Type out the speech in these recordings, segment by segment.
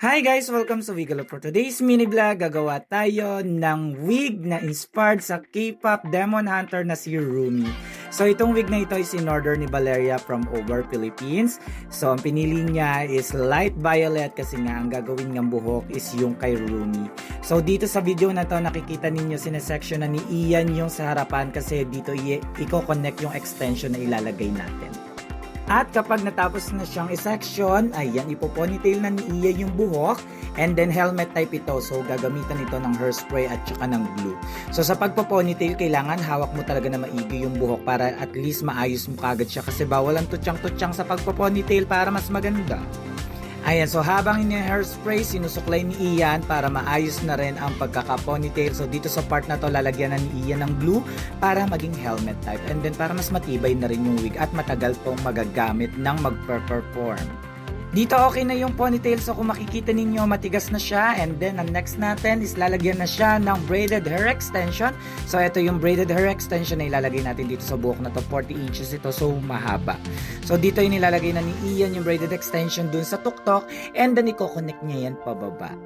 Hi guys! Welcome sa Wiggle. For today's mini vlog, gagawa tayo ng wig na inspired sa K-pop demon hunter na si Rumi. So itong wig na ito is in order ni Valeria from Over Philippines. So ang pinili niya is light violet kasi nga ang gagawin niyang buhok is yung kay Rumi. So dito sa video na to nakikita ninyo sinesection na ni Ian yung sa harapan kasi dito i-connect yung extension na ilalagay natin. At kapag natapos na siyang i-section, ayan, ipoponytail na ni Iya yung buhok and then helmet type ito. So gagamitan ito ng hairspray at saka ng glue. So sa pagpoponytail, kailangan hawak mo talaga na maigi yung buhok para at least maayos mo kagad siya kasi bawal ang tutsang-tutsang sa pagpoponytail para mas maganda. Ayan, so habang ini-hairspray, sinusuklay ni Ian para maayos na rin ang pagkaka-ponytail. So dito sa part na to, lalagyan na ni Ian ng glue para maging helmet type. And then para mas matibay na rin yung wig at matagal pong magagamit ng magper-perform. Dito okay na yung ponytail, so kung makikita ninyo matigas na siya. And then ang next natin is lalagyan na siya ng braided hair extension. So ito yung braided hair extension na ilalagay natin dito sa buhok na to. 40 inches ito, so mahaba. So dito yung nilalagay na ni Ian yung braided extension dun sa tuktok. And then i-connect niya yan pababa.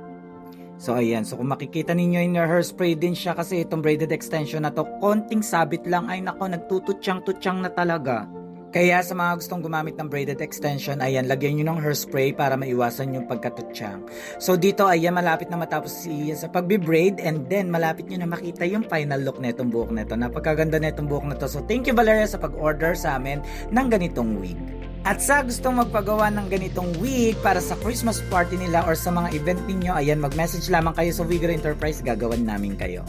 So ayan, so kung makikita ninyo yung hairspray din siya kasi itong braided extension na to, konting sabit lang, ay nako, nagtututyang-tutyang na talaga. Kaya sa mga gustong gumamit ng braided extension, ayan, lagyan nyo ng hairspray para maiwasan yung pagkatutyang. So dito, ayan, malapit na matapos si Ian sa pagbe-braid and then malapit nyo na makita yung final look na itong buhok na ito. Napakaganda na itong buhok na ito. So thank you Valeria sa pag-order sa amin ng ganitong wig. At sa gustong magpagawa ng ganitong wig para sa Christmas party nila or sa mga event ninyo, ayan, mag-message lamang kayo sa Wigger Enterprise, gagawan namin kayo.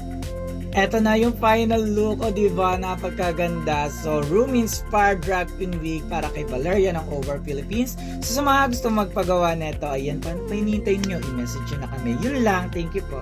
Eto na yung final look, o diba, napagkaganda. So, room-inspired drag queen wig para kay Valeria ng Over Philippines. So, sa mga gusto magpagawa neto, ayan, paano pa hinihintay nyo? I-message nyo na kami. Yun lang, thank you po.